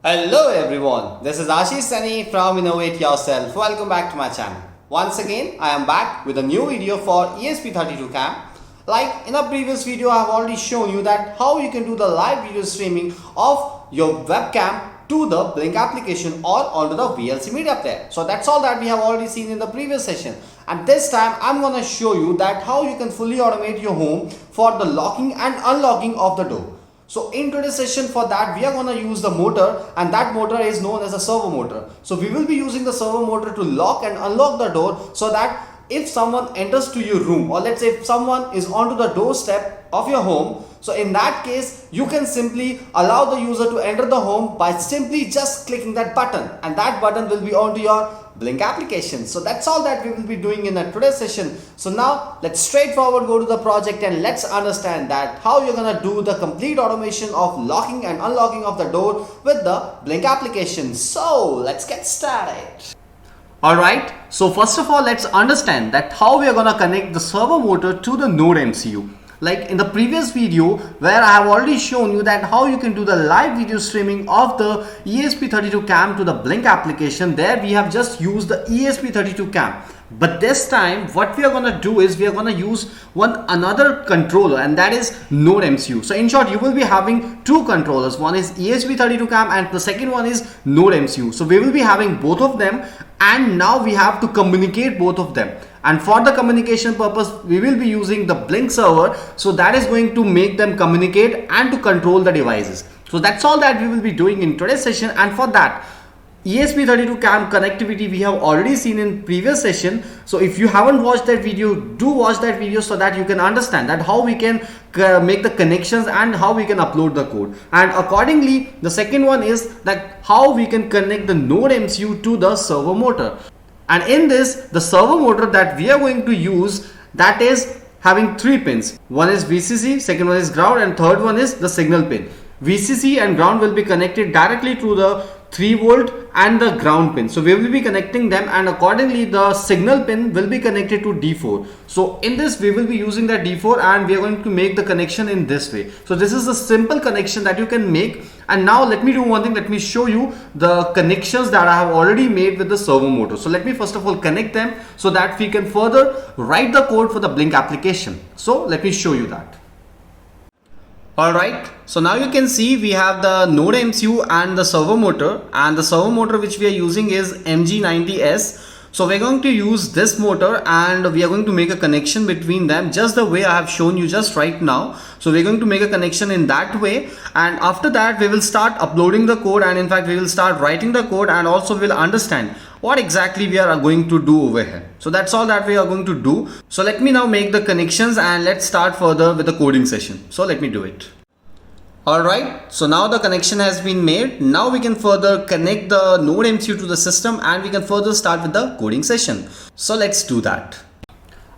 Hello everyone, this is Ashish Sani from Innovate Yourself. Welcome back to my channel. Once again, I am back with a new video for ESP32 cam. Like in a previous video, I have already shown you that how you can do the live video streaming of your webcam to the Blynk application or onto the VLC media player. So that's all that we have already seen in the previous session. And this time I'm gonna show you that how you can fully automate your home for the locking and unlocking of the door. So in today's session, for that we are going to use the motor, and that motor is known as a servo motor. So we will be using the servo motor to lock and unlock the door, so that if someone enters to your room, or let's say if someone is onto the doorstep of your home, so in that case you can simply allow the user to enter the home by simply just clicking that button, and that button will be onto your Blynk application. So that's all that we will be doing in today's session. So now let's straightforward go to the project and let's understand that how you're gonna do the complete automation of locking and unlocking of the door with the Blynk application. So let's get started. Alright, so first of all let's understand that how we are gonna connect the servo motor to the NodeMCU. Like in the previous video where I have already shown you that how you can do the live video streaming of the ESP32 cam to the Blynk application, there we have just used the ESP32 cam. But this time what we are going to do is we are going to use another controller, and that is NodeMCU. So in short, you will be having two controllers. One is ESP32 cam and the second one is NodeMCU. So we will be having both of them, and now we have to communicate both of them. And for the communication purpose, we will be using the Blynk server. So that is going to make them communicate and to control the devices. So that's all that we will be doing in today's session. And for that, ESP32 cam connectivity we have already seen in previous session. So if you haven't watched that video, do watch that video so that you can understand that how we can make the connections and how we can upload the code. And accordingly, the second one is that how we can connect the NodeMCU to the servo motor. And in this, the servo motor that we are going to use, that is having three pins. One is VCC, second one is ground, and third one is the signal pin. VCC and ground will be connected directly to the 3 volt and the ground pin. So we will be connecting them, and accordingly the signal pin will be connected to D4. So in this we will be using that D4, and we are going to make the connection in this way. So this is a simple connection that you can make. And now let me do one thing. Let me show you the connections that I have already made with the servo motor. So let me first of all connect them so that we can further write the code for the Blynk application. So let me show you that. Alright, so now you can see we have the NodeMCU and the servo motor, and the servo motor which we are using is MG90S. So we're going to use this motor, and we are going to make a connection between them just the way I have shown you just right now. So we're going to make a connection in that way, and after that we will start uploading the code, and in fact we will start writing the code, and also we'll understand what exactly we are going to do over here. So that's all that we are going to do. So let me now make the connections, and let's start further with the coding session. So let me do it. Alright, so now the connection has been made. Now we can further connect the NodeMCU to the system, and we can further start with the coding session. So let's do that.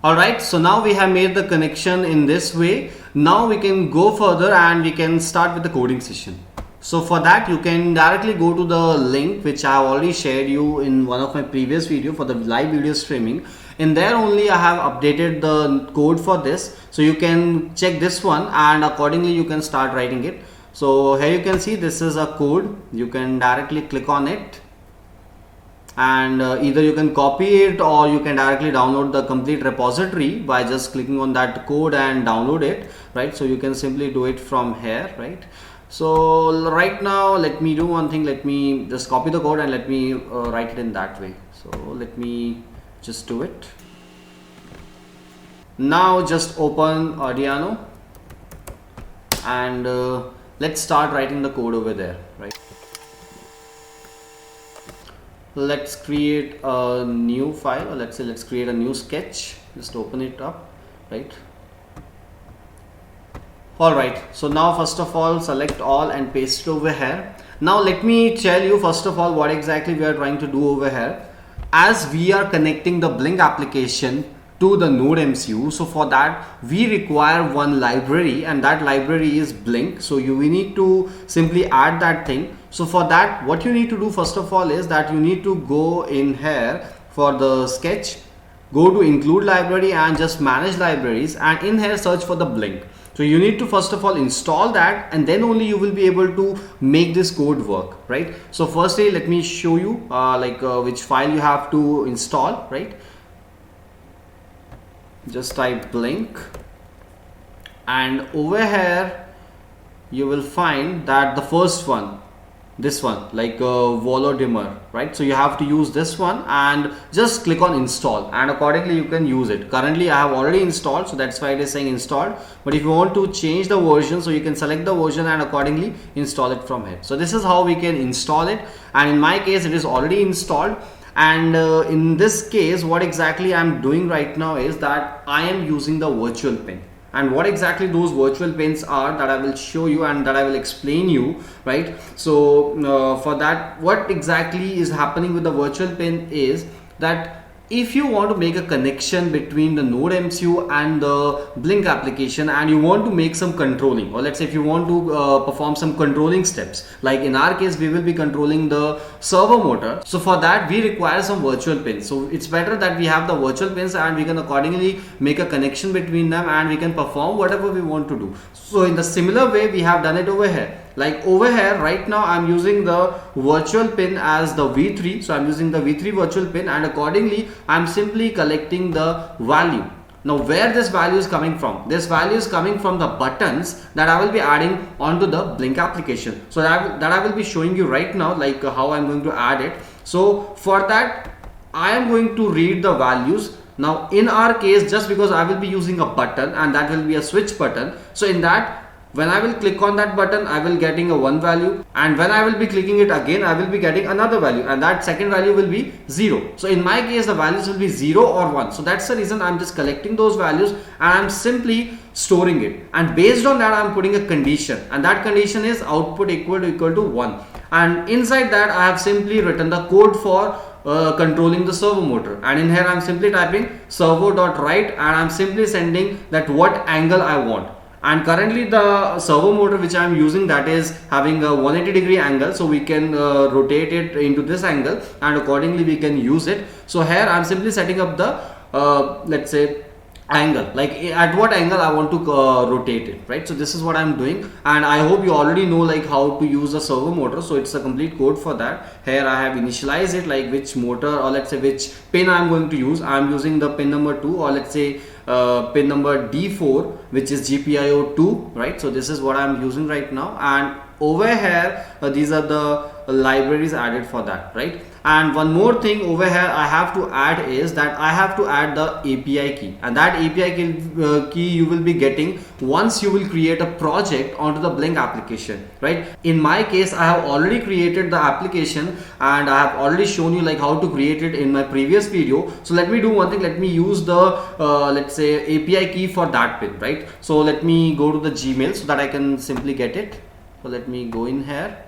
Alright, so now we have made the connection in this way. Now we can go further and we can start with the coding session. So for that you can directly go to the link which I have already shared you in one of my previous video for the live video streaming. In there only I have updated the code for this, so you can check this one and accordingly you can start writing it. So here you can see this is a code. You can directly click on it, and either you can copy it or you can directly download the complete repository by just clicking on that code and download it, right? So you can simply do it from here, right? So right now let me do one thing. Let me just copy the code and let me write it in that way. So let me just do it. Now just open Arduino, and let's start writing the code over there, right? Let's create a new file, or let's create a new sketch. Just open it up, right? Alright, so now first of all select all and paste it over here. Now let me tell you first of all what exactly we are trying to do over here. As we are connecting the Blynk application to the NodeMCU, so for that we require one library, and that library is Blynk. So we need to simply add that thing. So for that what you need to do first of all is that you need to go in here for the sketch, go to include library and just manage libraries, and in here search for the Blynk. So you need to first of all install that, and then only you will be able to make this code work, right? So firstly, let me show you which file you have to install, right? Just type Blynk, and over here you will find that the first one, this one, like Volodymyr, right? So you have to use this one and just click on install, and accordingly you can use it. Currently I have already installed, so that's why it is saying installed. But if you want to change the version, so you can select the version and accordingly install it from here. So this is how we can install it, and in my case it is already installed. And in this case, what exactly I'm doing right now is that I am using the virtual pin. And what exactly those virtual pins are, that I will show you and that I will explain you, right? So for that, what exactly is happening with the virtual pin is that if you want to make a connection between the NodeMCU and the Blynk application, and you want to make some controlling, or let's say if you want to perform some controlling steps, like in our case we will be controlling the servo motor. So for that we require some virtual pins. So it's better that we have the virtual pins, and we can accordingly make a connection between them, and we can perform whatever we want to do. So in the similar way we have done it over here. Like over here right now I'm using the virtual pin as the V3. So I'm using the V3 virtual pin, and accordingly I'm simply collecting the value. Now where this value is coming from? This value is coming from the buttons that I will be adding onto the Blynk application. So that I will be showing you right now, like how I'm going to add it. So for that I am going to read the values. Now in our case, just because I will be using a button, and that will be a switch button, so in that, when I will click on that button, I will getting a 1 value, and when I will be clicking it again, I will be getting another value, and that second value will be 0. So in my case the values will be 0 or 1. So that's the reason I'm just collecting those values and I'm simply storing it, and based on that I'm putting a condition, and that condition is output equal to 1, and inside that I have simply written the code for controlling the servo motor, and in here I'm simply typing servo.write, and I'm simply sending that what angle I want. And currently the servo motor which I am using, that is having a 180-degree angle, so we can rotate it into this angle, and accordingly we can use it. So here I am simply setting up the let's say angle, like at what angle I want to rotate it, right? So this is what I'm doing, and I hope you already know like how to use a servo motor. So it's a complete code for that. Here I have initialized it, like which motor, or let's say which pin I'm going to use. I'm using the pin number 2, or let's say pin number D4, which is GPIO 2, right? So this is what I'm using right now, and over here these are the libraries added for that, right? And one more thing over here I have to add is that I have to add the API key, and that API key you will be getting once you will create a project onto the Blynk application, right? In my case I have already created the application, and I have already shown you like how to create it in my previous video. So let me do one thing, let me use the let's say API key for that pin, right? So let me go to the Gmail so that I can simply get it. So let me go in here.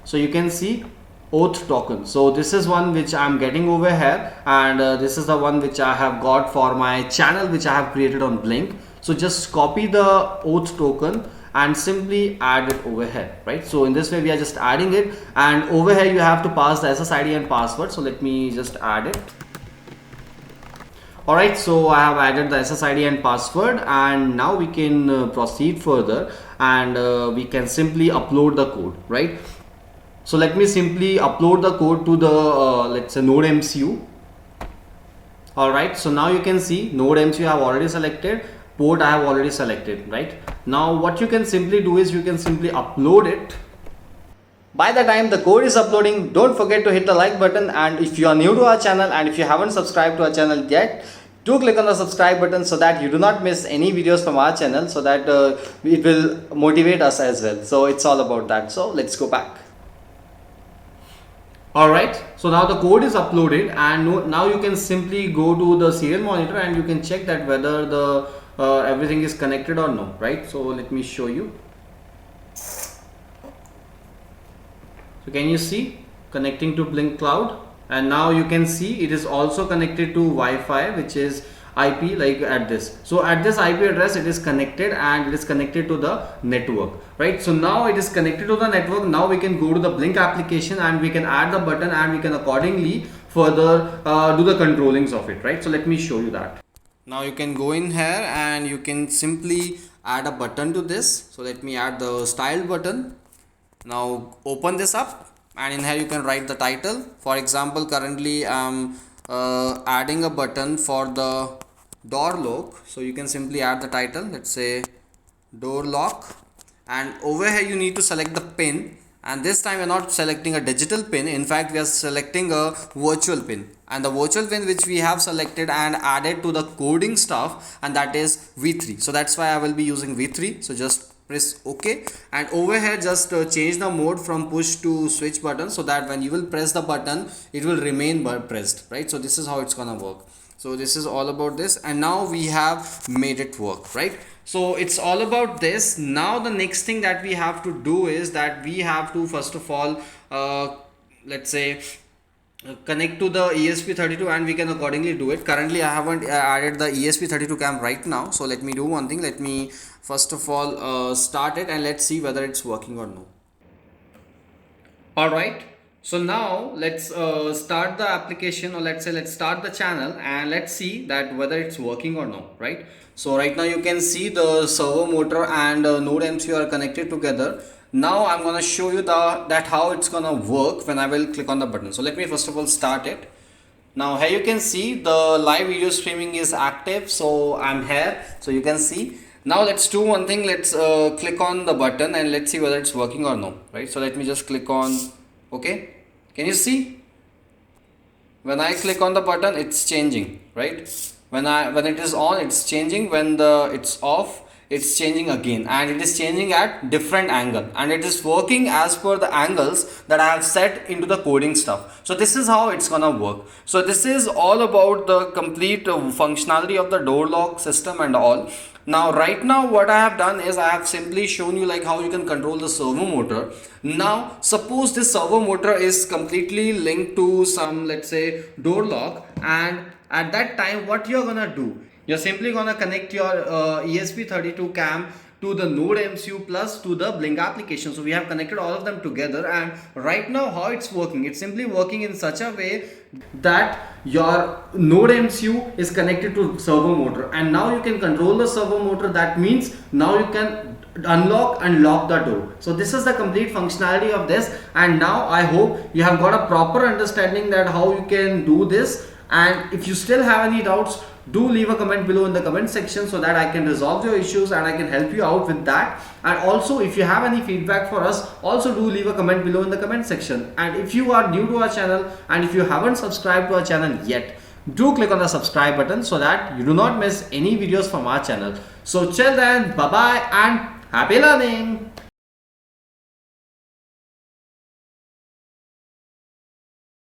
So you can see auth token. So this is one which I'm getting over here, and this is the one which I have got for my channel which I have created on Blynk. So just copy the auth token and simply add it over here, right? So in this way we are just adding it, and over here you have to pass the SSID and password. So let me just add it. Alright, so I have added the SSID and password, and now we can proceed further, and we can simply upload the code, right? So let me simply upload the code to the let's say NodeMCU. Alright, so now you can see NodeMCU I have already selected, port I have already selected, right? Now what you can simply do is you can simply upload it. By the time the code is uploading, don't forget to hit the like button, and if you are new to our channel and if you haven't subscribed to our channel yet, do click on the subscribe button so that you do not miss any videos from our channel, so that it will motivate us as well. So it's all about that. So let's go back. Alright, so now the code is uploaded, and now you can simply go to the serial monitor and you can check that whether the everything is connected or no, right? So let me show you. So can you see connecting to Blynk cloud, and now you can see it is also connected to Wi-Fi, which is IP, like at this. So at this IP address it is connected, and it is connected to the network, right? So now it is connected to the network. Now we can go to the Blynk application and we can add the button, and we can accordingly further do the controllings of it, right? So let me show you that. Now you can go in here and you can simply add a button to this. So let me add the styled button. Now open this up, and in here you can write the title. For example, currently I'm adding a button for the door lock, so you can simply add the title, let's say door lock, and over here you need to select the pin, and this time we are not selecting a digital pin. In fact, we are selecting a virtual pin, and the virtual pin which we have selected and added to the coding stuff, and that is V3. So that's why I will be using V3. So just press OK, and over here just change the mode from push to switch button, so that when you will press the button it will remain pressed, right? So this is how it's gonna work. So this is all about this, and now we have made it work, right? So it's all about this. Now the next thing that we have to do is that we have to first of all let's say connect to the ESP32, and we can accordingly do it. Currently I haven't added the ESP32 cam right now, so let me do one thing. Let me first of all start it, and let's see whether it's working or no. Alright, so now let's start the application, or let's start the channel, and let's see that whether it's working or no, right? So right now you can see the servo motor and NodeMCU are connected together. Now I'm gonna show you that how it's gonna work when I will click on the button. So let me first of all start it. Now here you can see the live video streaming is active, so I'm here, so you can see. Now let's do one thing. Let's click on the button and let's see whether it's working or no, right? So let me just click on OK. Can you see? When I click on the button, it's changing, right? When it is on, it's changing. When it's off, it's changing again, and it is changing at different angle, and it is working as per the angles that I have set into the coding stuff. So this is how it's gonna work. So this is all about the complete functionality of the door lock system and all. Now right now what I have done is I have simply shown you like how you can control the servo motor. Now suppose this servo motor is completely linked to some, let's say, door lock, and at that time what you're gonna do, you're simply gonna connect your ESP32 cam to the NodeMCU plus to the Blynk application. So we have connected all of them together, and right now how it's working, it's simply working in such a way that your NodeMCU is connected to servo motor, and now you can control the servo motor. That means now you can unlock and lock the door. So this is the complete functionality of this, and now I hope you have got a proper understanding that how you can do this. And if you still have any doubts, do leave a comment below in the comment section so that I can resolve your issues and I can help you out with that. And also if you have any feedback for us, also do leave a comment below in the comment section. And if you are new to our channel and if you haven't subscribed to our channel yet, do click on the subscribe button so that you do not miss any videos from our channel. So till then, bye bye and happy learning.